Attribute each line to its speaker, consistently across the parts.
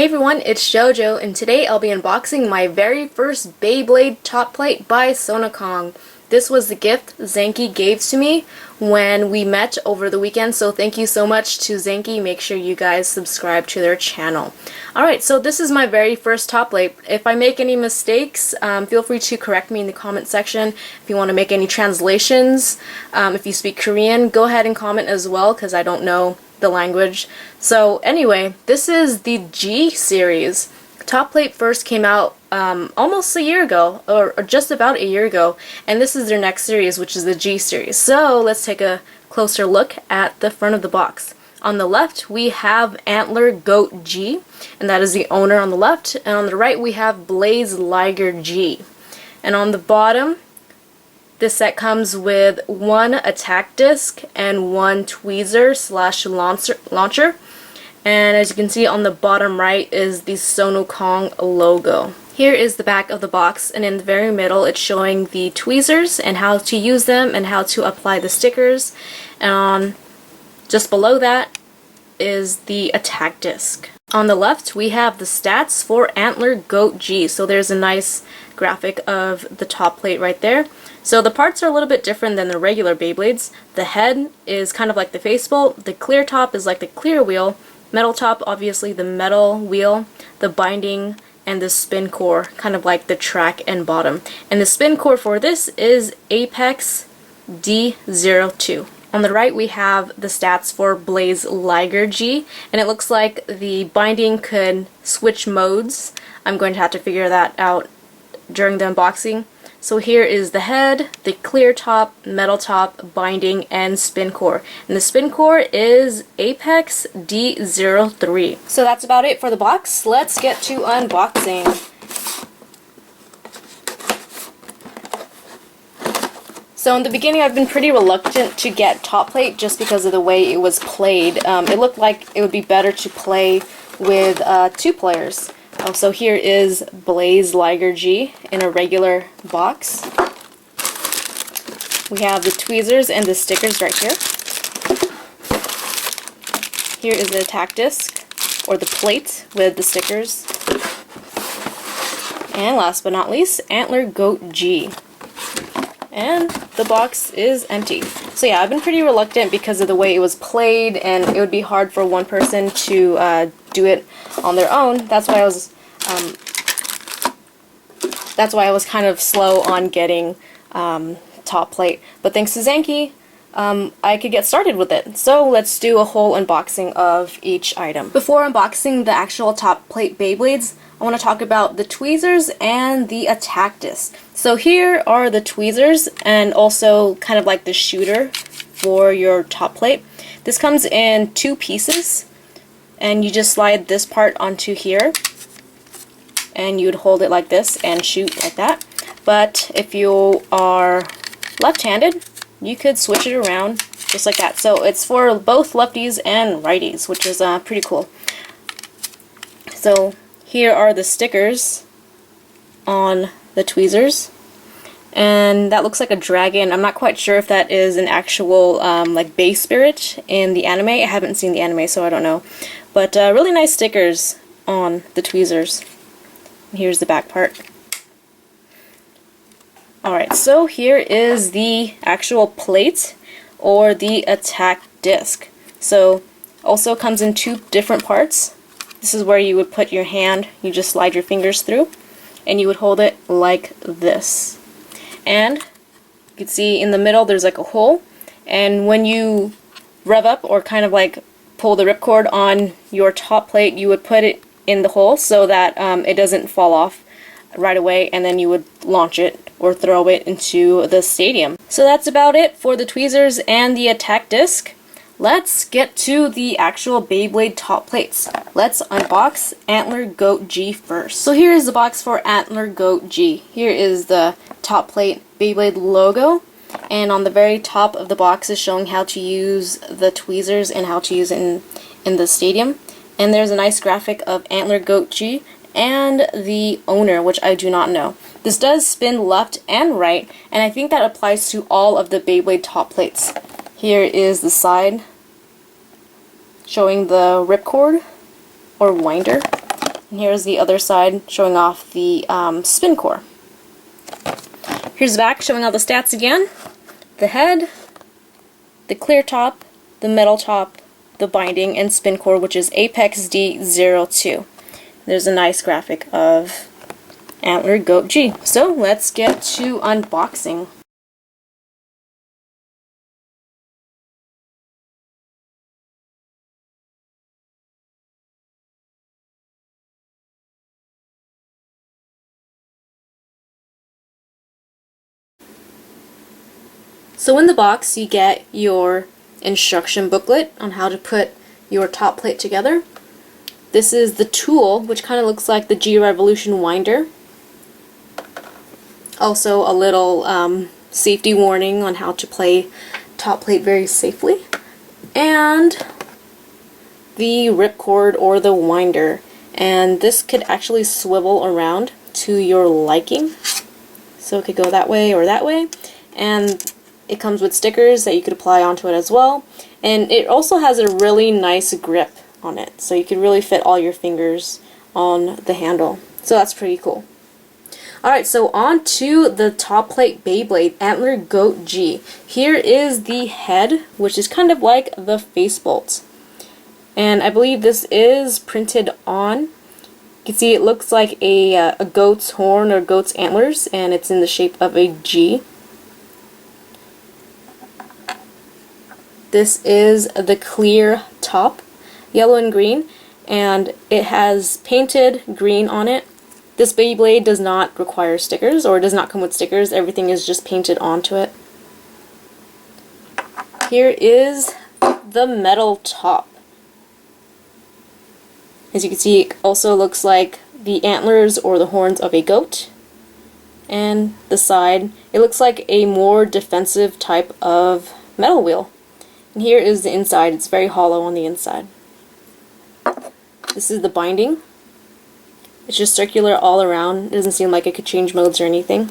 Speaker 1: Hey everyone, it's JoJo, and today I'll be unboxing my very first Beyblade top plate by Sono Kong. This was the gift Zankye gave to me when we met over the weekend, so thank you so much to Zankye. Make sure you guys subscribe to their channel. Alright, so this is my very first top plate. If I make any mistakes, feel free to correct me in the comment section. If you want to make any translations, if you speak Korean, go ahead and comment as well, because I don't know the language. So anyway, this is the G series. Top plate first came out almost a year ago, or just about a year ago, and this is their next series, which is the G series. So let's take a closer look at the front of the box. On the left we have Antler Goat G, and that is the owner on the left, and on the right we have Blaze Liger G. And on the bottom, this set comes with one attack disc and one tweezer slash launcher. And as you can see on the bottom right is the Sono Kong logo. Here is the back of the box, and in the very middle it's showing the tweezers and how to use them and how to apply the stickers. And just below that is the attack disc. On the left we have the stats for Antler Goat G. So there's a nice graphic of the top plate right there. So the parts are a little bit different than the regular Beyblades. The head is kind of like the facebolt, the clear top is like the clear wheel, metal top obviously the metal wheel, the binding, and the spin core kind of like the track and bottom. And the spin core for this is Apex D02. On the right we have the stats for Blaze Liger G, and it looks like the binding could switch modes. I'm going to have to figure that out during the unboxing. So here is the head, the clear top, metal top, binding, and spin core. And the spin core is Apex D03. So that's about it for the box. Let's get to unboxing. So in the beginning I've been pretty reluctant to get top plate just because of the way it was played. It looked like it would be better to play with two players. So here is Blaze Liger G in a regular box. We have the tweezers and the stickers right here. Here is the attack disc, or the plate with the stickers. And last but not least, Antler Goat G. And the box is empty. So yeah, I've been pretty reluctant because of the way it was played, and it would be hard for one person to do it on their own. That's why I was kind of slow on getting top plate. But thanks to Zankye, I could get started with it. So let's do a whole unboxing of each item. Before unboxing the actual top plate Beyblades, I want to talk about the tweezers and the attack disc. So here are the tweezers, and also kind of like the shooter for your top plate. This comes in two pieces, and you just slide this part onto here, and you'd hold it like this and shoot like that. But if you are left-handed, you could switch it around just like that. So it's for both lefties and righties, which is pretty cool. So here are the stickers on the tweezers, and that looks like a dragon. I'm not quite sure if that is an actual like base spirit in the anime. I haven't seen the anime, so I don't know. But really nice stickers on the tweezers. Here's the back part. Alright, so here is the actual plate, or the attack disc. So also comes in two different parts. This is where you would put your hand, you just slide your fingers through, and you would hold it like this. And you can see in the middle there's like a hole, and when you rev up or kind of like pull the ripcord on your top plate, you would put it in the hole so that it doesn't fall off right away, and then you would launch it or throw it into the stadium. So that's about it for the tweezers and the attack disc. Let's get to the actual Beyblade top plates. Let's unbox Antler Goat G first. So here is the box for Antler Goat G. Here is the top plate Beyblade logo, and on the very top of the box is showing how to use the tweezers and how to use it in the stadium. And there's a nice graphic of Antler Goat G and the owner, which I do not know. This does spin left and right, and I think that applies to all of the Beyblade top plates. Here is the side showing the ripcord or winder. And here's the other side showing off the spin core. Here's the back showing all the stats again. The head, the clear top, the metal top, the binding, and spin core, which is Apex D02. There's a nice graphic of Antler Goat G. So let's get to unboxing. So in the box you get your instruction booklet on how to put your top plate together. This is the tool, which kind of looks like the G Revolution winder. Also a little safety warning on how to play top plate very safely. And the ripcord or the winder. And this could actually swivel around to your liking. So it could go that way or that way. And it comes with stickers that you could apply onto it as well. And it also has a really nice grip on it. So you could really fit all your fingers on the handle. So that's pretty cool. Alright, so on to the top plate Beyblade Antler Goat G. Here is the head, which is kind of like the face bolt. And I believe this is printed on. You can see it looks like a goat's horn or goat's antlers, and it's in the shape of a G. This is the clear top, yellow and green, and it has painted green on it. This Beyblade does not require stickers, or does not come with stickers. Everything is just painted onto it. Here is the metal top. As you can see, it also looks like the antlers or the horns of a goat. And the side, it looks like a more defensive type of metal wheel. And here is the inside. It's very hollow on the inside. This is the binding. It's just circular all around. It doesn't seem like it could change modes or anything.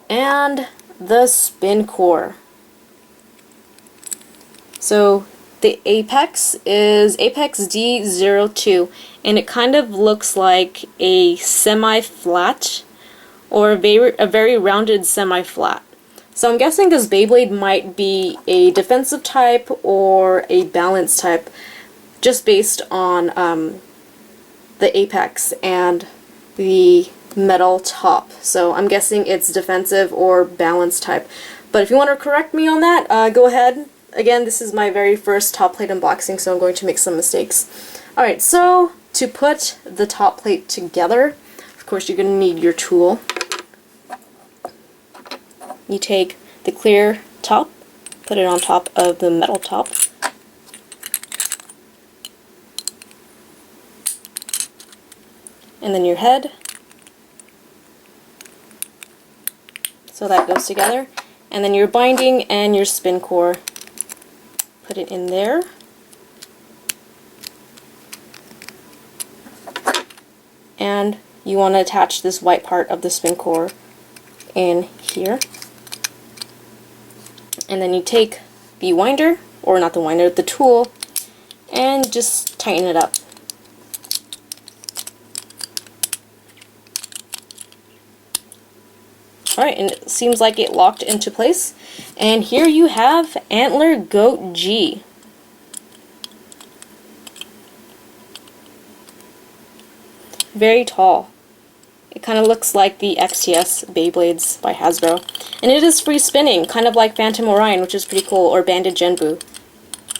Speaker 1: And the spin core. So the apex is Apex D02, and it kind of looks like a semi-flat or a very rounded semi-flat. So I'm guessing this Beyblade might be a defensive type or a balance type, just based on the apex and the metal top. So I'm guessing it's defensive or balance type. But if you want to correct me on that, go ahead. Again, this is my very first top plate unboxing, so I'm going to make some mistakes. Alright, so to put the top plate together, of course you're going to need your tool. You take the clear top, put it on top of the metal top. And then your head. So that goes together. And then your binding and your spin core. Put it in there. And you want to attach this white part of the spin core in here. And then you take the winder, or not the winder, the tool, and just tighten it up. Alright, and it seems like it locked into place. And here you have Antler Goat G. Very tall. It kind of looks like the XTS Beyblades by Hasbro. And it is free spinning, kind of like Phantom Orion, which is pretty cool, or Banded Genbu.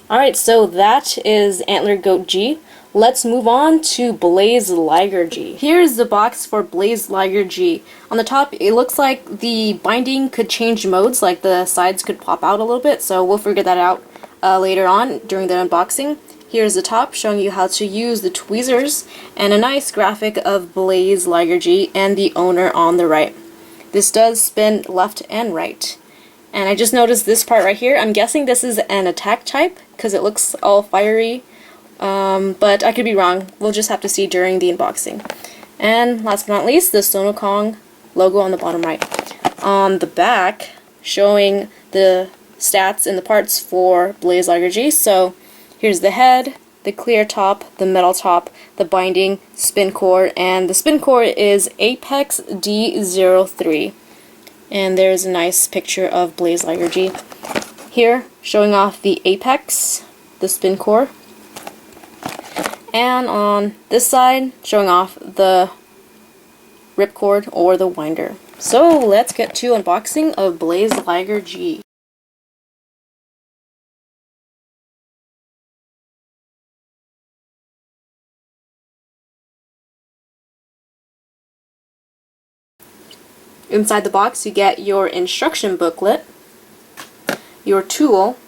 Speaker 1: Alright, so that is Antler Goat G. Let's move on to Blaze Liger G. Here's the box for Blaze Liger G. On the top, it looks like the binding could change modes, like the sides could pop out a little bit, so we'll figure that out later on during the unboxing. Here's the top, showing you how to use the tweezers, and a nice graphic of Blaze Liger G and the owner on the right. This does spin left and right. And I just noticed this part right here. I'm guessing this is an attack type, because it looks all fiery. But I could be wrong. We'll just have to see during the unboxing. And last but not least, the Sono Kong logo on the bottom right. On the back, showing the stats and the parts for Blaze Liger G. So here's the head, the clear top, the metal top, the binding, spin core, and the spin core is Apex D03. And there's a nice picture of Blaze Liger G. Here, showing off the Apex, the spin core. And on this side, showing off the ripcord or the winder. So let's get to unboxing of Blaze Liger G. Inside the box you get your instruction booklet, your tool,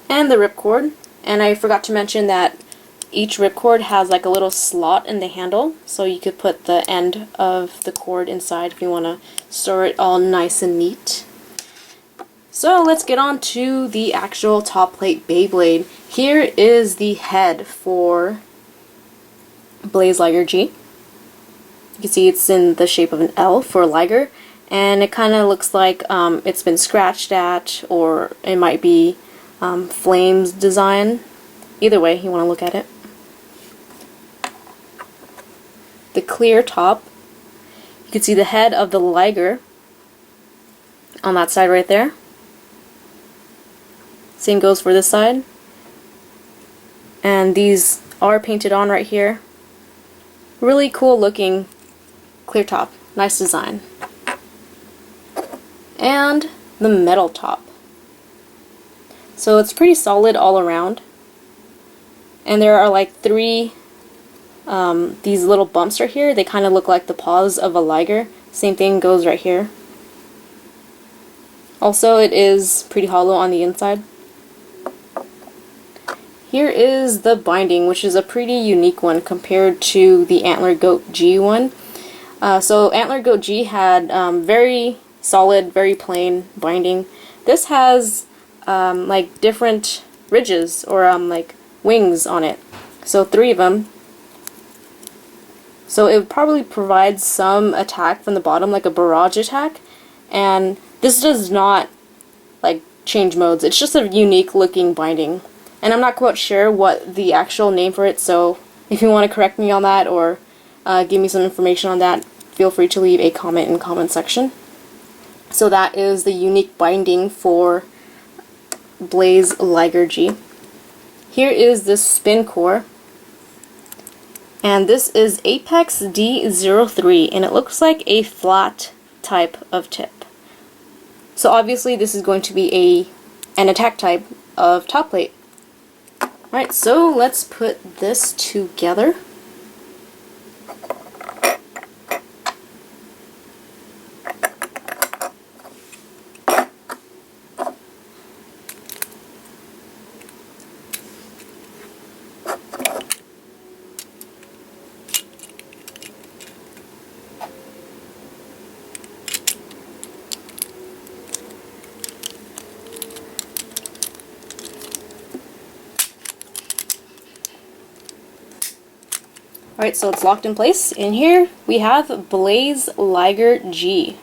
Speaker 1: and the ripcord. And I forgot to mention that each ripcord has like a little slot in the handle, so you could put the end of the cord inside if you want to store it all nice and neat. So let's get on to the actual top plate Beyblade. Here is the head for Blaze Liger G. You can see it's in the shape of an L for Liger, and it kind of looks like it's been scratched at, or it might be Flame's design. Either way, you want to look at it. The clear top, you can see the head of the Liger on that side right there. Same goes for this side. And these are painted on right here. Really cool looking clear top. Nice design. And the metal top. So it's pretty solid all around. And there are like three these little bumps right here. They kind of look like the paws of a Liger. Same thing goes right here. Also, it is pretty hollow on the inside. Here is the binding, which is a pretty unique one compared to the Antler Goat G one. So Antler Goat G had very solid, very plain binding. This has like different ridges or like wings on it. So 3 of them. So it would probably provide some attack from the bottom, like a barrage attack. And this does not like change modes. It's just a unique looking binding. And I'm not quite sure what the actual name for it, so if you want to correct me on that or give me some information on that, feel free to leave a comment in the comment section. So that is the unique binding for Blaze Liger G. Here is the spin core. And this is Apex D03, and it looks like a flat type of tip. So obviously this is going to be an attack type of top plate. Alright, so let's put this together. Alright, so it's locked in place. In here we have Blaze Liger G.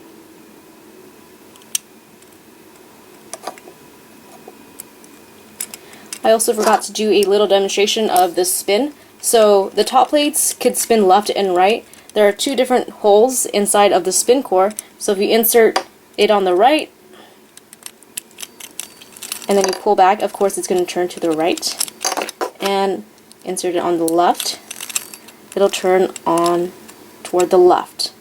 Speaker 1: I also forgot to do a little demonstration of the spin. So the top plates could spin left and right. There are 2 different holes inside of the spin core. So if you insert it on the right and then you pull back, of course it's going to turn to the right. And insert it on the left, it'll turn on toward the left.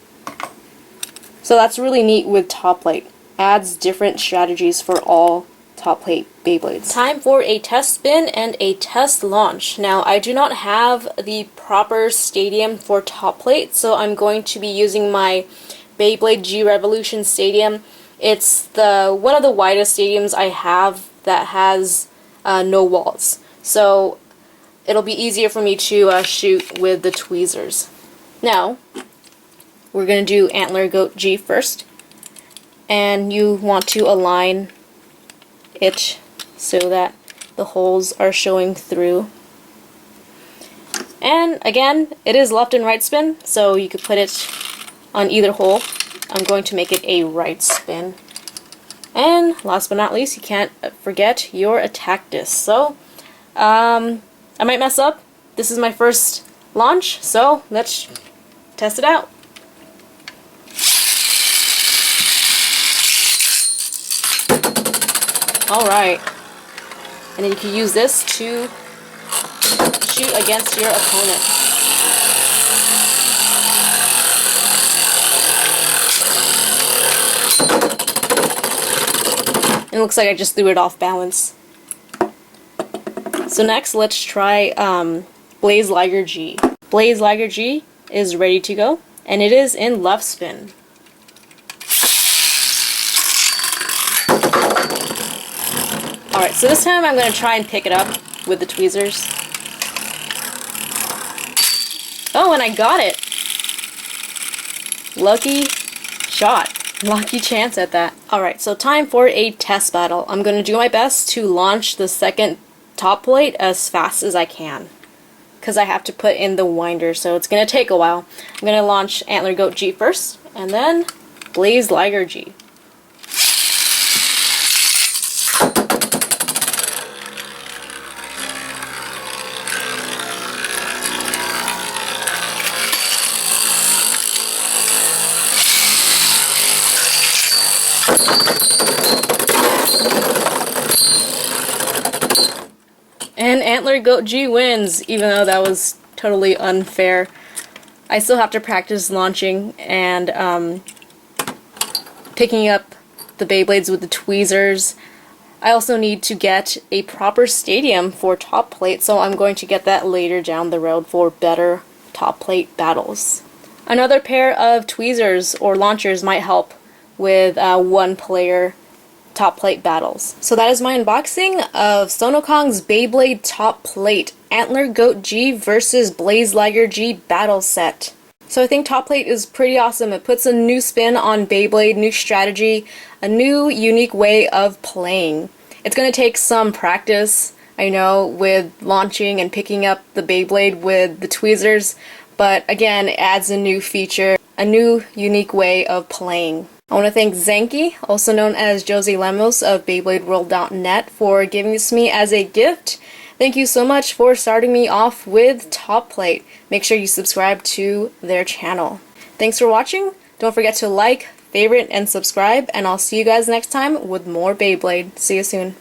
Speaker 1: So that's really neat with top plate. Adds different strategies for all top plate Beyblades. Time for a test spin and a test launch. Now I do not have the proper stadium for top plate, so I'm going to be using my Beyblade G Revolution Stadium. It's one of the widest stadiums I have that has no walls. So it'll be easier for me to shoot with the tweezers. Now, we're going to do Antler Goat G first. And you want to align it so that the holes are showing through. And again, it is left and right spin, so you could put it on either hole. I'm going to make it a right spin. And last but not least, you can't forget your attack disc. So I might mess up. This is my first launch, so let's test it out. Alright. And then you can use this to shoot against your opponent. It looks like I just threw it off balance. So next, let's try Blaze Liger G. Blaze Liger G is ready to go, and it is in left spin. Alright, so this time I'm going to try and pick it up with the tweezers. Oh, and I got it! Lucky shot. Lucky chance at that. Alright, so time for a test battle. I'm going to do my best to launch the second top plate as fast as I can, because I have to put in the winder, so it's going to take a while. I'm going to launch Antler Goat G first, and then Blaze Liger G. And Antler Goat G wins, even though that was totally unfair. I still have to practice launching and picking up the Beyblades with the tweezers. I also need to get a proper stadium for top plate, so I'm going to get that later down the road for better top plate battles. Another pair of tweezers or launchers might help with one-player top plate battles. So that is my unboxing of Sono Kong's Beyblade top plate Antler Goat G versus Blaze Liger G battle set. So I think top plate is pretty awesome. It puts a new spin on Beyblade, new strategy, a new unique way of playing. It's going to take some practice, I know, with launching and picking up the Beyblade with the tweezers, but again, it adds a new feature, a new unique way of playing. I want to thank Zankye, also known as Josie Lemos of BeybladeWorld.net, for giving this to me as a gift. Thank you so much for starting me off with top plate. Make sure you subscribe to their channel. Thanks for watching. Don't forget to like, favorite, and subscribe, and I'll see you guys next time with more Beyblade. See you soon.